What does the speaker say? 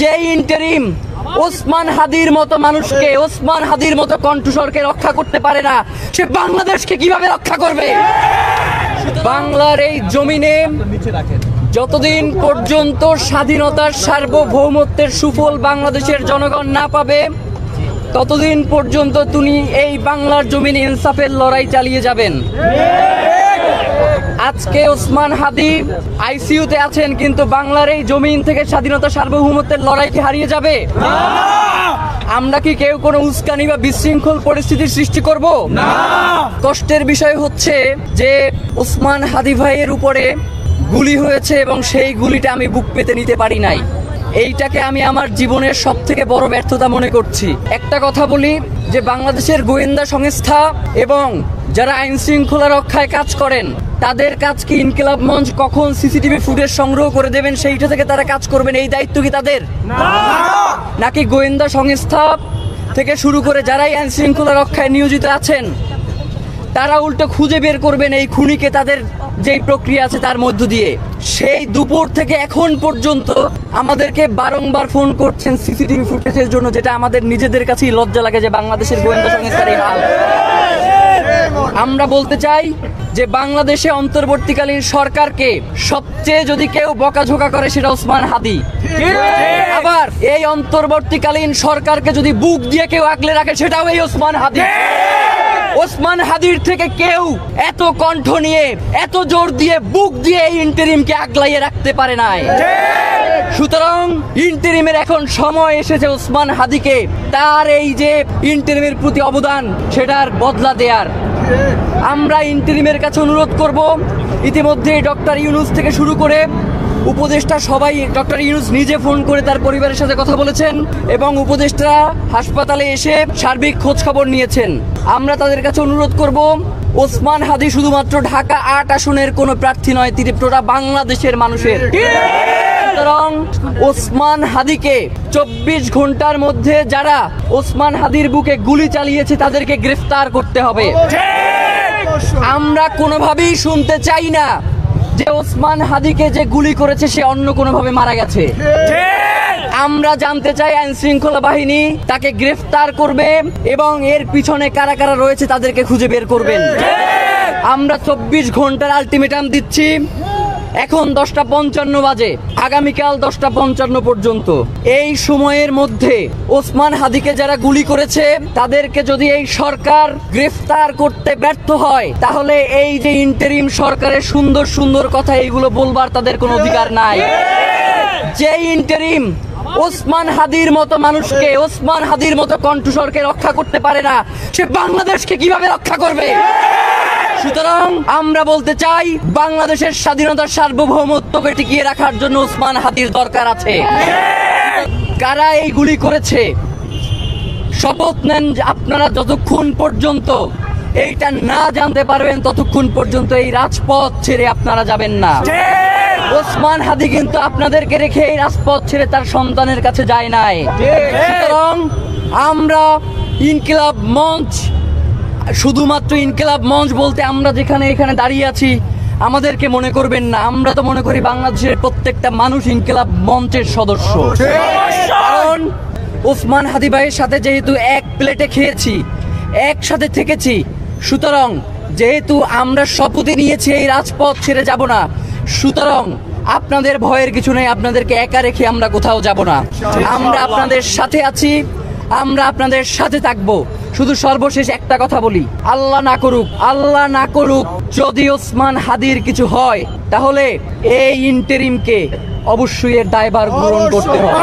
যে ইন্টারিম ওসমান হাদির মতো মানুষকে, ওসমান হাদির মতো কণ্ঠস্বরকে রক্ষা করতে পারে না, সে বাংলাদেশকে কিভাবে রক্ষা করবে? বাংলার এই জমিনে যতদিন পর্যন্ত স্বাধীনতার সার্বভৌমত্বের সুফল বাংলাদেশের জনগণ না পাবে, ততদিন পর্যন্ত তিনি এই বাংলার জমিনে ইনসাফের লড়াই চালিয়ে যাবেন। আজকে ওসমান হাদি আইসিইউতে আছেন, কিন্তু বাংলার এই জমিন থেকে স্বাধীনতা সার্বভৌমত্বের লড়াই কি হারিয়ে যাবে? আমরা কি কেউ কোনো উস্কানি বা বিশৃঙ্খল পরিস্থিতির সৃষ্টি করব? কষ্টের বিষয় হচ্ছে যে ওসমান হাদি ভাইয়ের উপরে গুলি হয়েছে এবং সেই গুলিটা আমি বুক পেতে নিতে পারি নাই। এইটাকে আমি আমার জীবনের সব থেকে বড় ব্যর্থতা মনে করছি। একটা কথা বলি যে বাংলাদেশের গোয়েন্দা সংস্থা এবং যারা আইন শৃঙ্খলা রক্ষায় কাজ করেন, তাদের কাজ কি ইনকিলাব মঞ্চ কখন সিসিটিভি ফুটেজ সংগ্রহ করে দেবেন সেইটা থেকে তারা কাজ করবেন, এই দায়িত্ব কি তাদের? নাকি গোয়েন্দা সংস্থা থেকে শুরু করে যারাই আইন শৃঙ্খলা রক্ষায় নিয়োজিত আছেন তারা উল্টো খুঁজে বের করবেন এই খুনিকে, তাদের যেই প্রক্রিয়া আছে তার মধ্য দিয়ে? সেই দুপুর থেকে এখন পর্যন্ত আমাদেরকে বারংবার ফোন করছেন সিসিটিভি ফুটেজের জন্য, যেটা আমাদের নিজেদের কাছেই লজ্জা লাগে যে বাংলাদেশের গোয়েন্দা সংস্থার এই হাল। আমরা বলতে চাই যে বাংলাদেশে অন্তর্বর্তীকালীন সরকারকে সবচেয়ে যদি কেউ বকাঝোকা করে সেটা ওসমান হাদি। আবার এই অন্তর্বর্তীকালীন সরকারকে যদি বুক দিয়ে কেউ আগলে রাখে সেটাও এই ওসমান হাদি। ওসমান হাদির থেকে কেউ এত কণ্ঠ নিয়ে, এত জোর দিয়ে, বুক দিয়ে এই ইন্টারিমকে আগলাইয়ে রাখতে পারে নাই। সুতরাং ইন্টারিমের এখন সময় এসেছে ওসমান হাদিকে তার এই যে ইন্টারিমের প্রতি অবদান সেটার বদলা দেয়ার। আমরা ইন্টারিমের কাছে অনুরোধ করব, ইতিমধ্যে ডক্টর ইউনূস থেকে শুরু করে উপদেষ্টা সবাই, ডক্টর ইউনূস নিজে ফোন করে তার পরিবারের সাথে কথা বলেছেন এবং উপদেষ্টা হাসপাতালে এসে সার্বিক খোঁজ খবর নিয়েছেন। আমরা তাদের কাছে অনুরোধ করব, ওসমান হাদি শুধুমাত্র ঢাকা ৮ আসনের কোনো প্রার্থী নয়, তিনি পুরো বাংলাদেশের মানুষের। সুতরাং ওসমান হাদিকে ২৪ ঘন্টার মধ্যে যারা ওসমান হাদির বুকে গুলি চালিয়েছে তাদেরকে গ্রেফতার করতে হবে। আমরা কোনোভাবেই শুনতে চাই না যে ওসমান হাদিকে যে গুলি করেছে সে অন্য কোনোভাবে মারা গেছে। আমরা জানতে চাই আইন শৃঙ্খলা বাহিনী তাকে গ্রেফতার করবে এবং এর পিছনে কারা কারা রয়েছে তাদেরকে খুঁজে বের করবেন। আমরা ২৪ ঘন্টার আলটিমেটাম দিচ্ছি। এখন 10:55 বাজে, আগামীকাল 10:55 পর্যন্ত এই সময়ের মধ্যে ওসমান হাদিকে যারা গুলি করেছে তাদেরকে যদি এই সরকার গ্রেফতার করতে ব্যর্থ হয়, তাহলে এই যে ইন্টারিম সরকারের সুন্দর সুন্দর কথা এইগুলো বলবার তাদের কোনো অধিকার নাই। যে ইন্টারিম ওসমান হাদির মতো মানুষকে, ওসমান হাদির মতো কণ্ঠস্বরকে রক্ষা করতে পারে না, সে বাংলাদেশকে কিভাবে রক্ষা করবে? সুতরাং আমরা বলতে চাই বাংলাদেশের স্বাধীনতার সার্বভৌমত্বকে টিকিয়ে রাখার জন্য ওসমান হাদির দরকার আছে। কারা এই গুলি করেছে শপথ নেন যে আপনারা যতক্ষণ পর্যন্ত এইটা না জানতে পারবেন ততক্ষণ পর্যন্ত এই রাজপথ ছেড়ে আপনারা যাবেন না। ওসমান হাদি কিন্তু আপনাদেরকে রেখে এই রাজপথ ছেড়ে তার সন্তানের কাছে যায় নাই। সুতরাং আমরা ইনকিলাব মঞ্চ, শুধুমাত্র ইনকিলাব মঞ্চ বলতে আমরা যেখানে এখানে দাঁড়িয়ে আছি আমাদেরকে মনে করবেন না, আমরা তো মনে করি বাংলাদেশের প্রত্যেকটা মানুষ ইনকিলাব মঞ্চের সদস্য। কারণ ওসমান হাদি ভাইয়ের সাথে যেহেতু এক প্লেটে খেয়েছি, একসাথে থেকেছি, সুতরাং যেহেতু আমরা শপথে নিয়েছি এই রাজপথ ছেড়ে যাব না, সুতরাং আপনাদের ভয়ের কিছু নেই, আপনাদেরকে একা রেখে আমরা কোথাও যাব না। আমরা আপনাদের সাথে আছি, আমরা আপনাদের সাথে থাকবো। শুধু সর্বশেষ একটা কথা বলি, আল্লাহ না করুক, আল্লাহ না করুক যদি ওসমান হাদির কিছু হয়, তাহলে এই ইন্টারিমকে অবশ্যই এর দায়ভার গ্রহণ করতে হবে।